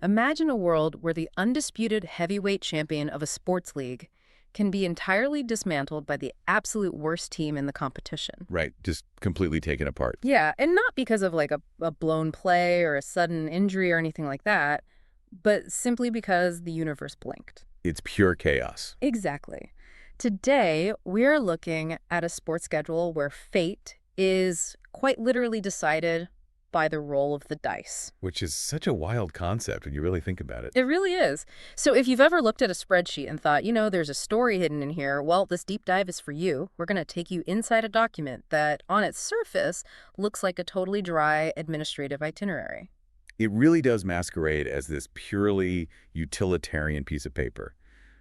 Imagine a world where the undisputed heavyweight champion of a sports league can be entirely dismantled by the absolute worst team in the competition. Right, just completely taken apart. Yeah, and not because of like a blown play or a sudden injury or anything like that, but simply because the universe blinked. It's pure chaos. Exactly. Today, we're looking at a sports schedule where fate is quite literally decided by the roll of the dice. Which is such a wild concept when you really think about it. It really is. So if you've ever looked at a spreadsheet and thought, there's a story hidden in here, well, this deep dive is for you. We're going to take you inside a document that, on its surface, looks like a totally dry administrative itinerary. It really does masquerade as this purely utilitarian piece of paper.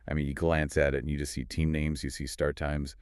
I mean, you glance at it and you just see team names, you see start times,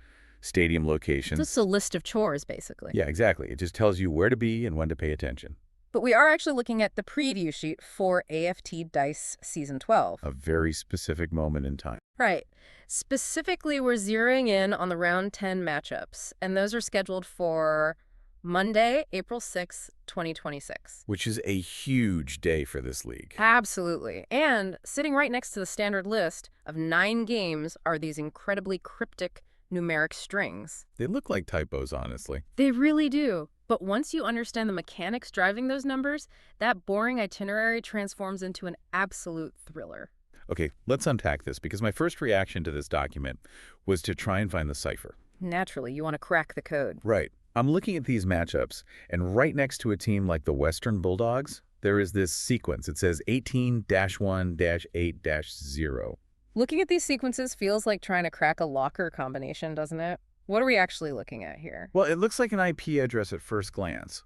stadium locations. Just a list of chores, basically. Yeah, exactly. It just tells you where to be and when to pay attention. But we are actually looking at the preview sheet for AFT Dice Season 12. A very specific moment in time. Right. Specifically, we're zeroing in on the round 10 matchups, and those are scheduled for Monday, April 6, 2026. Which is a huge day for this league. Absolutely. And sitting right next to the standard list of 9 games are these incredibly cryptic numeric strings. They look like typos, honestly. They really do. But once you understand the mechanics driving those numbers, that boring itinerary transforms into an absolute thriller. Okay, let's unpack this, because my first reaction to this document was to try and find the cipher. Naturally, you want to crack the code. Right. I'm looking at these matchups, and right next to a team like the Western Bulldogs, there is this sequence. It says 18-1-8-0. Looking at these sequences feels like trying to crack a locker combination, doesn't it? What are we actually looking at here? Well, it looks like an IP address at first glance,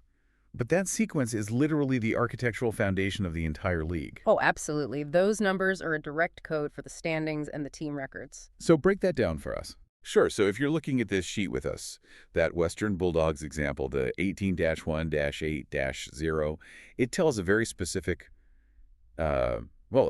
but that sequence is literally the architectural foundation of the entire league. Oh, absolutely. Those numbers are a direct code for the standings and the team records. So break that down for us. Sure, so if you're looking at this sheet with us, that Western Bulldogs example, the 18-1-8-0, it tells a very specific, a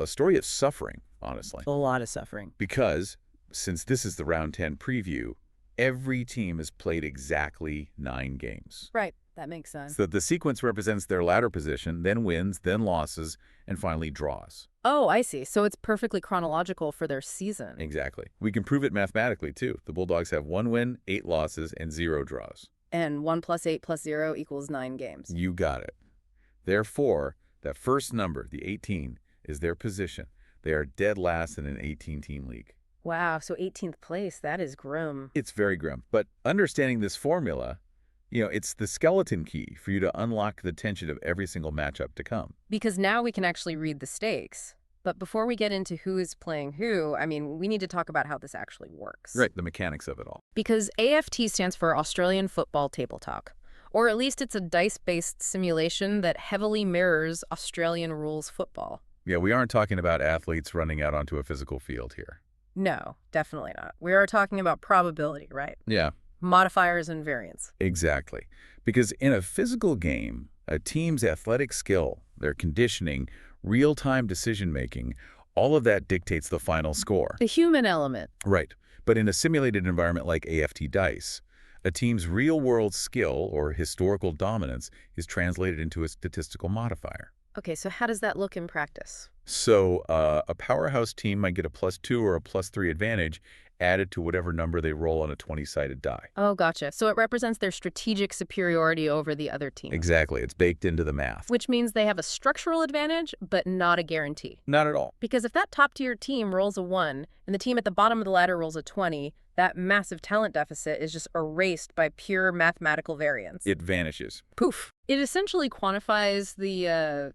story of suffering, honestly. A lot of suffering. Because, since this is the round 10 preview, every team has played exactly 9 games. Right, that makes sense. So the sequence represents their ladder position, then wins, then losses, and finally draws. Oh, I see. So it's perfectly chronological for their season. Exactly. We can prove it mathematically, too. The Bulldogs have 1 win, 8 losses, and 0 draws. And 1 + 8 + 0 = 9 games. You got it. Therefore, that first number, the 18, is their position. They are dead last in an 18-team league. Wow, so 18th place, that is grim. It's very grim. But understanding this formula, it's the skeleton key for you to unlock the tension of every single matchup to come. Because now we can actually read the stakes. But before we get into who is playing who, we need to talk about how this actually works. Right, the mechanics of it all. Because AFT stands for Australian Football Table Talk. Or at least it's a dice-based simulation that heavily mirrors Australian rules football. Yeah, we aren't talking about athletes running out onto a physical field here. No, definitely not. We are talking about probability, right? Yeah. Modifiers and variance. Exactly. Because in a physical game, a team's athletic skill, their conditioning, real-time decision-making, all of that dictates the final score. The human element. Right. But in a simulated environment like AFT Dice, a team's real-world skill or historical dominance is translated into a statistical modifier. Okay, so how does that look in practice? So a powerhouse team might get a +2 or a +3 advantage added to whatever number they roll on a 20-sided die. Oh, gotcha. So it represents their strategic superiority over the other team. Exactly. It's baked into the math. Which means they have a structural advantage, but not a guarantee. Not at all. Because if that top-tier team rolls a 1 and the team at the bottom of the ladder rolls a 20, that massive talent deficit is just erased by pure mathematical variance. It vanishes. Poof. It essentially quantifies the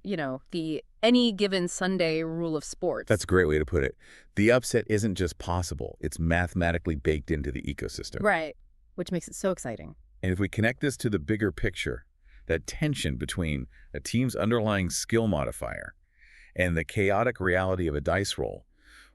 any given Sunday rule of sports. That's a great way to put it. The upset isn't just possible. It's mathematically baked into the ecosystem. Right, which makes it so exciting. And if we connect this to the bigger picture, that tension between a team's underlying skill modifier and the chaotic reality of a dice roll,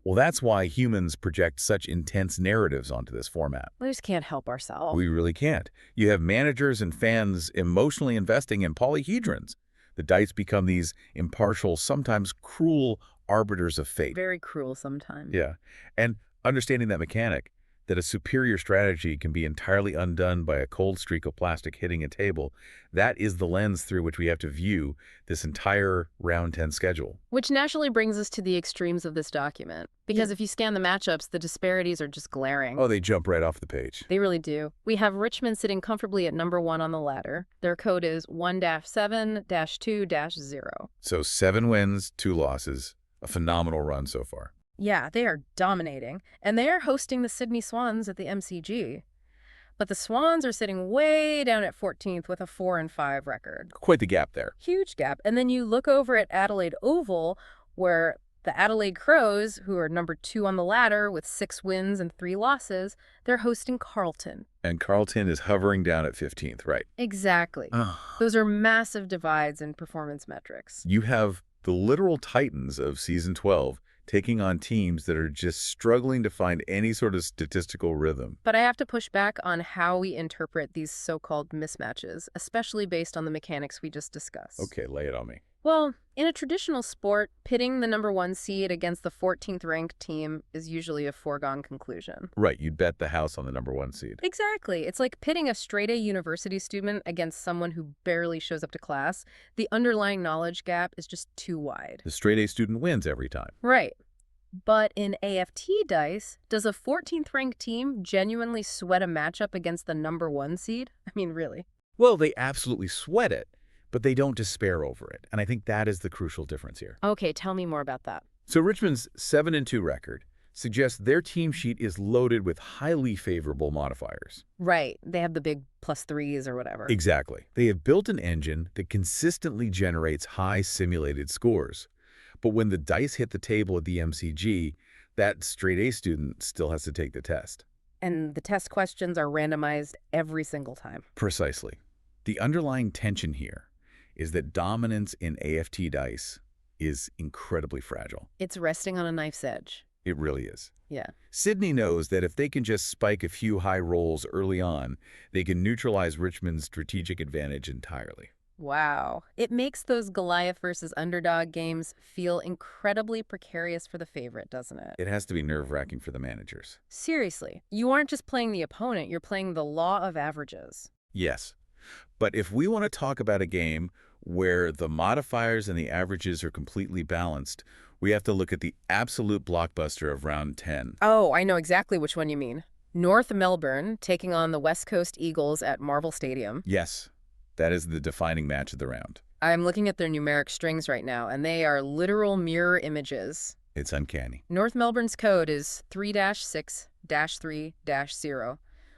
well, that's why humans project such intense narratives onto this format. We just can't help ourselves. We really can't. You have managers and fans emotionally investing in polyhedrons. The dice become these impartial, sometimes cruel arbiters of fate. Very cruel sometimes. Yeah. And understanding that mechanic that a superior strategy can be entirely undone by a cold streak of plastic hitting a table, that is the lens through which we have to view this entire round 10 schedule. Which naturally brings us to the extremes of this document. Because if you scan the matchups, the disparities are just glaring. Oh, they jump right off the page. They really do. We have Richmond sitting comfortably at number 1 on the ladder. Their code is 1-7-2-0. So 7 wins, 2 losses, a phenomenal run so far. Yeah, they are dominating. And they are hosting the Sydney Swans at the MCG. But the Swans are sitting way down at 14th with a 4-5 record. Quite the gap there. Huge gap. And then you look over at Adelaide Oval, where the Adelaide Crows, who are number 2 on the ladder with 6 wins and 3 losses, they're hosting Carlton. And Carlton is hovering down at 15th, right? Exactly. Those are massive divides in performance metrics. You have the literal titans of Season 12 taking on teams that are just struggling to find any sort of statistical rhythm. But I have to push back on how we interpret these so-called mismatches, especially based on the mechanics we just discussed. Okay, lay it on me. Well, in a traditional sport, pitting the number 1 seed against the 14th ranked team is usually a foregone conclusion. Right, you'd bet the house on the number 1 seed. Exactly. It's like pitting a straight-A university student against someone who barely shows up to class. The underlying knowledge gap is just too wide. The straight-A student wins every time. Right. But in AFT Dice, does a 14th ranked team genuinely sweat a matchup against the number 1 seed? I mean, really? Well, they absolutely sweat it, but they don't despair over it. And I think that is the crucial difference here. Okay, tell me more about that. So Richmond's 7-2 record suggests their team sheet is loaded with highly favorable modifiers. Right. They have the big +3s or whatever. Exactly. They have built an engine that consistently generates high simulated scores. But when the dice hit the table at the MCG, that straight-A student still has to take the test. And the test questions are randomized every single time. Precisely. The underlying tension here is that dominance in AFT Dice is incredibly fragile. It's resting on a knife's edge. It really is. Yeah. Sydney knows that if they can just spike a few high rolls early on, they can neutralize Richmond's strategic advantage entirely. Wow. It makes those Goliath versus underdog games feel incredibly precarious for the favorite, doesn't it? It has to be nerve-wracking for the managers. Seriously. You aren't just playing the opponent, you're playing the law of averages. Yes. But if we want to talk about a game where the modifiers and the averages are completely balanced, we have to look at the absolute blockbuster of round 10. Oh, I know exactly which one you mean. North Melbourne taking on the West Coast Eagles at Marvel Stadium. Yes. That is the defining match of the round. I'm looking at their numeric strings right now, and they are literal mirror images. It's uncanny. North Melbourne's code is 3-6-3-0.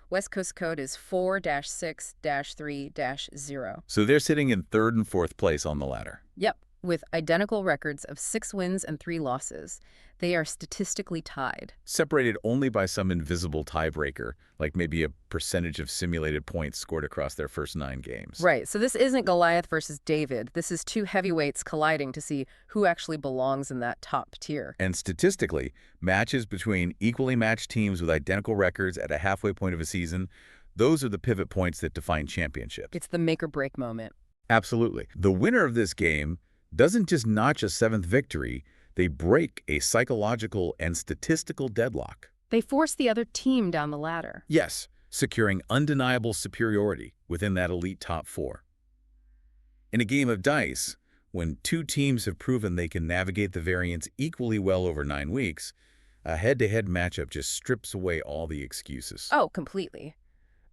West Coast code is 4-6-3-0. So they're sitting in 3rd and 4th place on the ladder. Yep, with identical records of 6 wins and 3 losses. They are statistically tied. Separated only by some invisible tiebreaker, like maybe a percentage of simulated points scored across their first 9 games. Right, so this isn't Goliath versus David. This is 2 heavyweights colliding to see who actually belongs in that top tier. And statistically, matches between equally matched teams with identical records at a halfway point of a season, those are the pivot points that define championships. It's the make-or-break moment. Absolutely. The winner of this game doesn't just notch a 7th victory, they break a psychological and statistical deadlock. They force the other team down the ladder. Yes, securing undeniable superiority within that elite top 4. In a game of dice, when 2 teams have proven they can navigate the variance equally well over 9 weeks, a head-to-head matchup just strips away all the excuses. Oh, completely.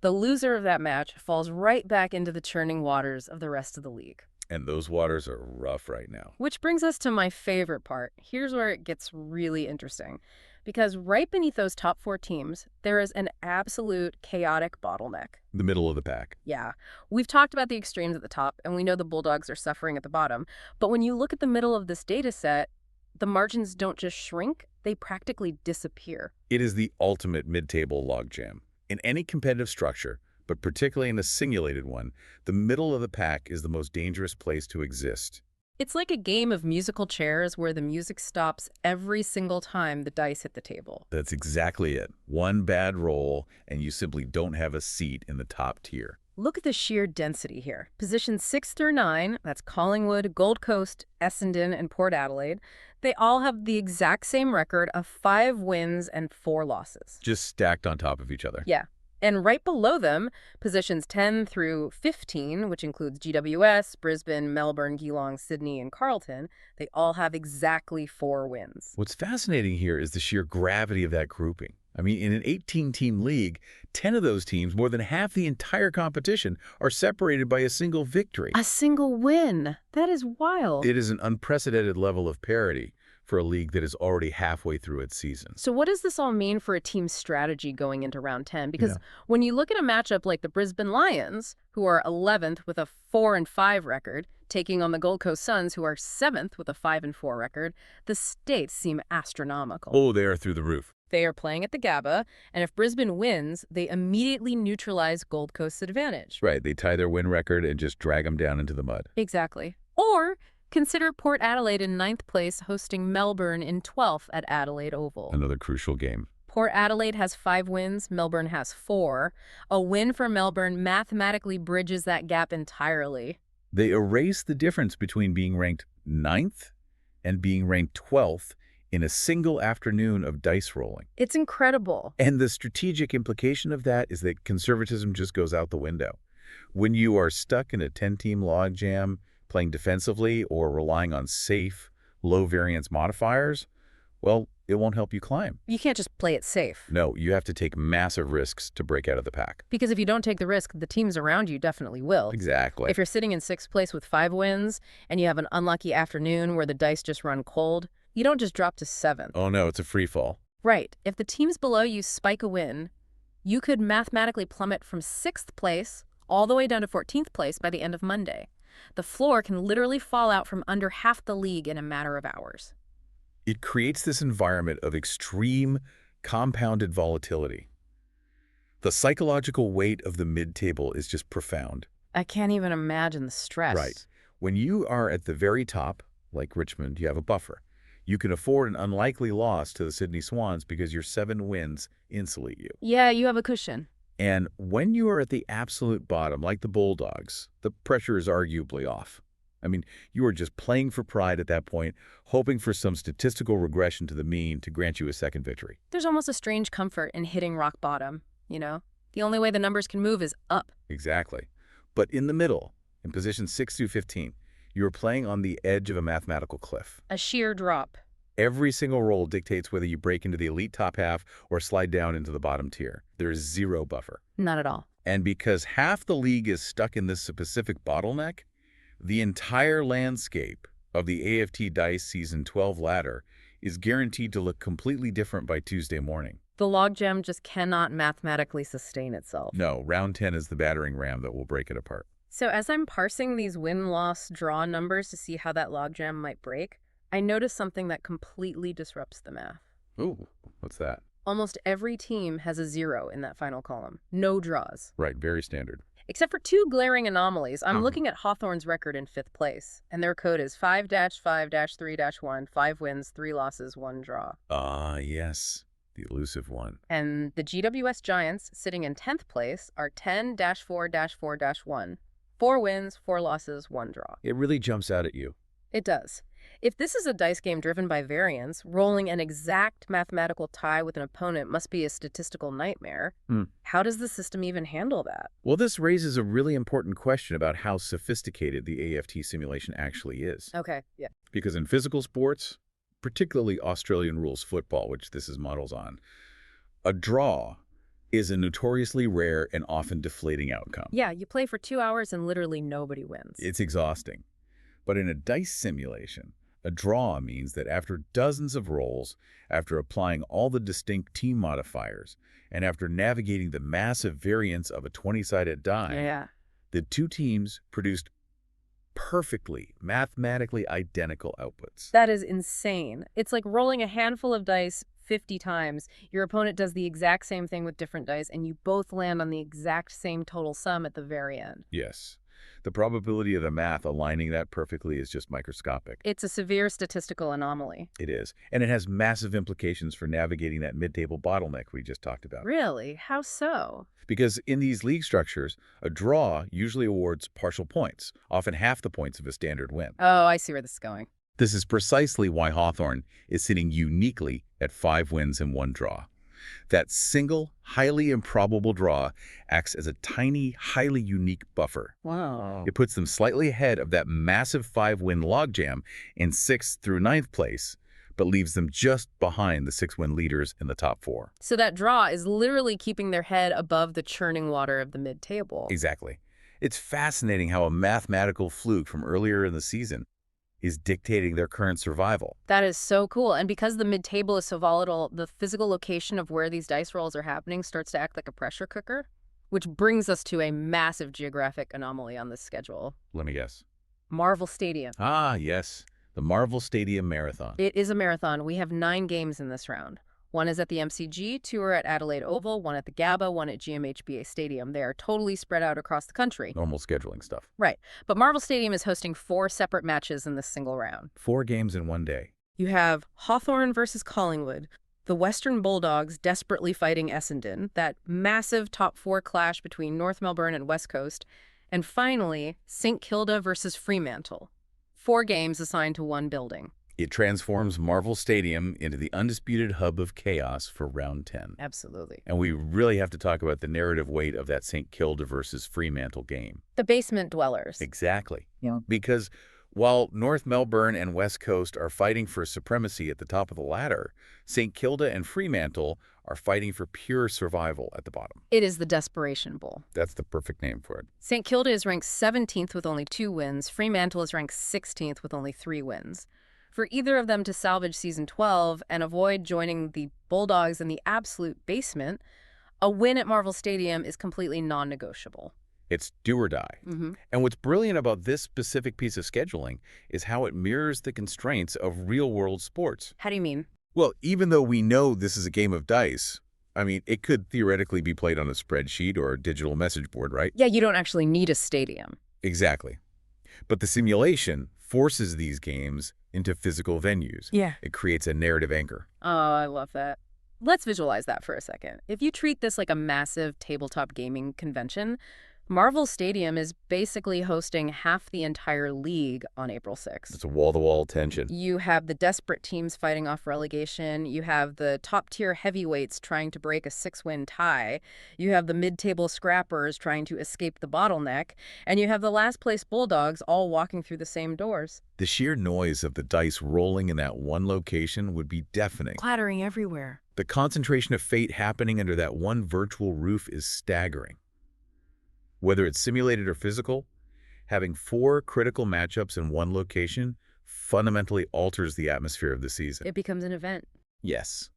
The loser of that match falls right back into the churning waters of the rest of the league. And those waters are rough right now. Which brings us to my favorite part. Here's where it gets really interesting. Because right beneath those top 4 teams, there is an absolute chaotic bottleneck. The middle of the pack. Yeah. We've talked about the extremes at the top, and we know the Bulldogs are suffering at the bottom. But when you look at the middle of this data set, the margins don't just shrink, they practically disappear. It is the ultimate mid-table logjam. In any competitive structure, but particularly in a simulated one, the middle of the pack is the most dangerous place to exist. It's like a game of musical chairs where the music stops every single time the dice hit the table. That's exactly it. One bad roll, and you simply don't have a seat in the top tier. Look at the sheer density here. Positions 6 through 9, that's Collingwood, Gold Coast, Essendon, and Port Adelaide, they all have the exact same record of 5 wins and 4 losses. Just stacked on top of each other. Yeah. And right below them, positions 10 through 15, which includes GWS, Brisbane, Melbourne, Geelong, Sydney, and Carlton, they all have exactly 4 wins. What's fascinating here is the sheer gravity of that grouping. I mean, in an 18-team league, 10 of those teams, more than half the entire competition, are separated by a single victory. A single win. That is wild. It is an unprecedented level of parity for a league that is already halfway through its season. So what does this all mean for a team's strategy going into round 10? Because when you look at a matchup like the Brisbane Lions, who are 11th with a 4-5 record, taking on the Gold Coast Suns, who are 7th with a 5-4 record, the stakes seem astronomical. Oh, they are through the roof. They are playing at the Gabba, and if Brisbane wins, they immediately neutralize Gold Coast's advantage. Right, they tie their win record and just drag them down into the mud. Exactly. Or consider Port Adelaide in 9th place hosting Melbourne in 12th at Adelaide Oval. Another crucial game. Port Adelaide has 5 wins, Melbourne has 4. A win for Melbourne mathematically bridges that gap entirely. They erase the difference between being ranked 9th and being ranked 12th in a single afternoon of dice rolling. It's incredible. And the strategic implication of that is that conservatism just goes out the window. When you are stuck in a 10-team logjam, playing defensively or relying on safe, low-variance modifiers, well, it won't help you climb. You can't just play it safe. No, you have to take massive risks to break out of the pack. Because if you don't take the risk, the teams around you definitely will. Exactly. If you're sitting in 6th place with 5 wins and you have an unlucky afternoon where the dice just run cold, you don't just drop to 7th. Oh no, it's a free fall. Right. If the teams below you spike a win, you could mathematically plummet from 6th place all the way down to 14th place by the end of Monday. The floor can literally fall out from under half the league in a matter of hours. It creates this environment of extreme, compounded volatility. The psychological weight of the mid-table is just profound. I can't even imagine the stress. Right. When you are at the very top, like Richmond, you have a buffer. You can afford an unlikely loss to the Sydney Swans because your 7 wins insulate you. Yeah, you have a cushion. And when you are at the absolute bottom, like the Bulldogs, the pressure is arguably off. I mean, you are just playing for pride at that point, hoping for some statistical regression to the mean to grant you a second victory. There's almost a strange comfort in hitting rock bottom, you know? The only way the numbers can move is up. Exactly. But in the middle, in positions 6 through 15, you are playing on the edge of a mathematical cliff. A sheer drop. Every single roll dictates whether you break into the elite top half or slide down into the bottom tier. There is zero buffer. Not at all. And because half the league is stuck in this specific bottleneck, the entire landscape of the AFT Dice Season 12 ladder is guaranteed to look completely different by Tuesday morning. The logjam just cannot mathematically sustain itself. No, round 10 is the battering ram that will break it apart. So as I'm parsing these win-loss-draw numbers to see how that logjam might break, I notice something that completely disrupts the math. Ooh, what's that? Almost every team has a 0 in that final column. No draws. Right, very standard. Except for 2 glaring anomalies. I'm looking at Hawthorn's record in 5th place, and their code is 5-5-3-1, 5 wins, 3 losses, 1 draw. Ah, yes, the elusive one. And the GWS Giants, sitting in 10th place, are 10-4-4-1, 4 wins, 4 losses, 1 draw. It really jumps out at you. It does. If this is a dice game driven by variance, rolling an exact mathematical tie with an opponent must be a statistical nightmare. How does the system even handle that? Well, this raises a really important question about how sophisticated the AFT simulation actually is. Okay, yeah. Because in physical sports, particularly Australian rules football, which this is models on, a draw is a notoriously rare and often deflating outcome. Yeah, you play for 2 hours and literally nobody wins. It's exhausting. But in a dice simulation, a draw means that after dozens of rolls, after applying all the distinct team modifiers, and after navigating the massive variance of a 20-sided die, the 2 teams produced perfectly, mathematically identical outputs. That is insane. It's like rolling a handful of dice 50 times. Your opponent does the exact same thing with different dice, and you both land on the exact same total sum at the very end. Yes. The probability of the math aligning that perfectly is just microscopic. It's a severe statistical anomaly. It is. And it has massive implications for navigating that mid-table bottleneck we just talked about. Really? How so? Because in these league structures, a draw usually awards partial points, often half the points of a standard win. Oh, I see where this is going. This is precisely why Hawthorn is sitting uniquely at 5 wins and 1 draw. That single, highly improbable draw acts as a tiny, highly unique buffer. Wow. It puts them slightly ahead of that massive 5-win logjam in 6th through 9th place, but leaves them just behind the 6-win leaders in the top 4. So that draw is literally keeping their head above the churning water of the mid-table. Exactly. It's fascinating how a mathematical fluke from earlier in the season is dictating their current survival. That is so cool. And because the mid-table is so volatile, the physical location of where these dice rolls are happening starts to act like a pressure cooker, which brings us to a massive geographic anomaly on this schedule. Let me guess. Marvel Stadium. Ah, yes. The Marvel Stadium Marathon. It is a marathon. We have 9 games in this round. 1 is at the MCG, 2 are at Adelaide Oval, 1 at the Gabba, 1 at GMHBA Stadium. They are totally spread out across the country. Normal scheduling stuff. Right. But Marvel Stadium is hosting 4 separate matches in this single round. 4 games in one day. You have Hawthorn versus Collingwood, the Western Bulldogs desperately fighting Essendon, that massive top 4 clash between North Melbourne and West Coast, and finally, St Kilda versus Fremantle. 4 games assigned to one building. It transforms Marvel Stadium into the undisputed hub of chaos for round 10. Absolutely. And we really have to talk about the narrative weight of that St Kilda versus Fremantle game. The basement dwellers. Exactly. Yeah. Because while North Melbourne and West Coast are fighting for supremacy at the top of the ladder, St Kilda and Fremantle are fighting for pure survival at the bottom. It is the Desperation Bowl. That's the perfect name for it. St Kilda is ranked 17th with only 2 wins. Fremantle is ranked 16th with only 3 wins. For either of them to salvage Season 12 and avoid joining the Bulldogs in the absolute basement, a win at Marvel Stadium is completely non-negotiable. It's do or die. And what's brilliant about this specific piece of scheduling is how it mirrors the constraints of real-world sports. How do you mean? Well, even though we know this is a game of dice, I mean, it could theoretically be played on a spreadsheet or a digital message board, right? Yeah, you don't actually need a stadium. Exactly. But the simulation forces these games into physical venues. Yeah. It creates a narrative anchor. Oh, I love that. Let's visualize that for a second. If you treat this like a massive tabletop gaming convention, Marvel Stadium is basically hosting half the entire league on April 6th. It's a wall-to-wall tension. You have the desperate teams fighting off relegation. You have the top-tier heavyweights trying to break a 6-win tie. You have the mid-table scrappers trying to escape the bottleneck. And you have the last-place Bulldogs all walking through the same doors. The sheer noise of the dice rolling in that one location would be deafening. Clattering everywhere. The concentration of fate happening under that one virtual roof is staggering. Whether it's simulated or physical, having 4 critical matchups in one location fundamentally alters the atmosphere of the season. It becomes an event. Yes.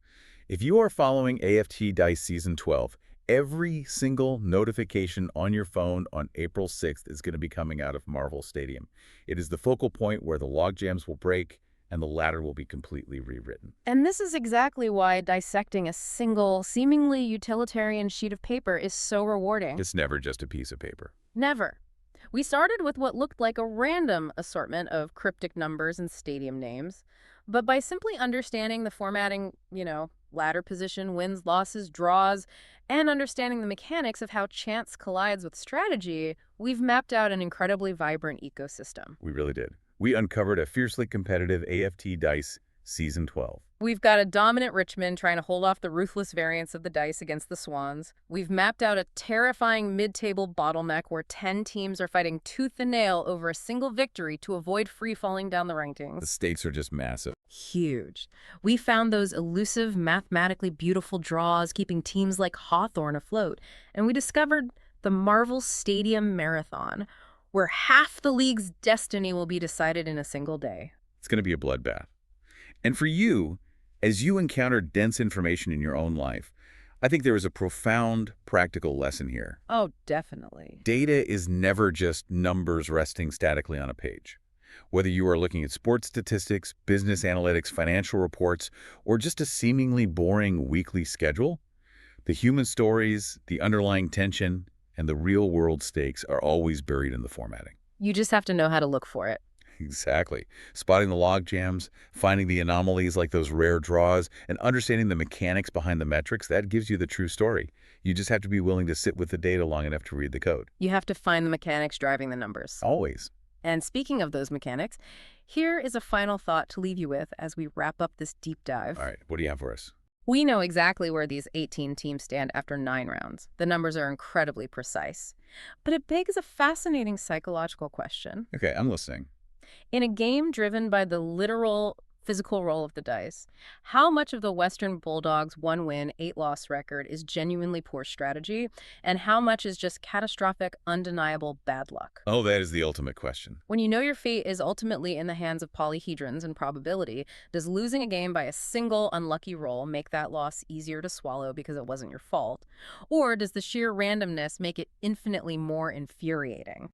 If you are following AFT Dice Season 12, every single notification on your phone on April 6th is going to be coming out of Marvel Stadium. It is the focal point where the logjams will break and the ladder will be completely rewritten. And this is exactly why dissecting a single, seemingly utilitarian sheet of paper is so rewarding. It's never just a piece of paper. Never. We started with what looked like a random assortment of cryptic numbers and stadium names, but by simply understanding the formatting, ladder position, wins, losses, draws, and understanding the mechanics of how chance collides with strategy, we've mapped out an incredibly vibrant ecosystem. We really did. We uncovered a fiercely competitive AFT Dice Season 12. We've got a dominant Richmond trying to hold off the ruthless variants of the dice against the Swans. We've mapped out a terrifying mid-table bottleneck where 10 teams are fighting tooth and nail over a single victory to avoid free-falling down the rankings. The stakes are just massive. Huge. We found those elusive, mathematically beautiful draws keeping teams like Hawthorn afloat. And we discovered the Marvel Stadium Marathon, where half the league's destiny will be decided in a single day. It's going to be a bloodbath. And for you, as you encounter dense information in your own life, I think there is a profound practical lesson here. Oh, definitely. Data is never just numbers resting statically on a page. Whether you are looking at sports statistics, business analytics, financial reports, or just a seemingly boring weekly schedule, the human stories, the underlying tension, and the real-world stakes are always buried in the formatting. You just have to know how to look for it. Exactly. Spotting the log jams, finding the anomalies like those rare draws, and understanding the mechanics behind the metrics, that gives you the true story. You just have to be willing to sit with the data long enough to read the code. You have to find the mechanics driving the numbers. Always. And speaking of those mechanics, here is a final thought to leave you with as we wrap up this deep dive. All right, what do you have for us? We know exactly where these 18 teams stand after 9 rounds. The numbers are incredibly precise. But it begs a fascinating psychological question. Okay, I'm listening. In a game driven by the literal physical roll of the dice, how much of the Western Bulldogs' 1-win, 8-loss record is genuinely poor strategy, and how much is just catastrophic, undeniable bad luck? Oh, that is the ultimate question. When you know your fate is ultimately in the hands of polyhedrons and probability, does losing a game by a single unlucky roll make that loss easier to swallow because it wasn't your fault? Or does the sheer randomness make it infinitely more infuriating?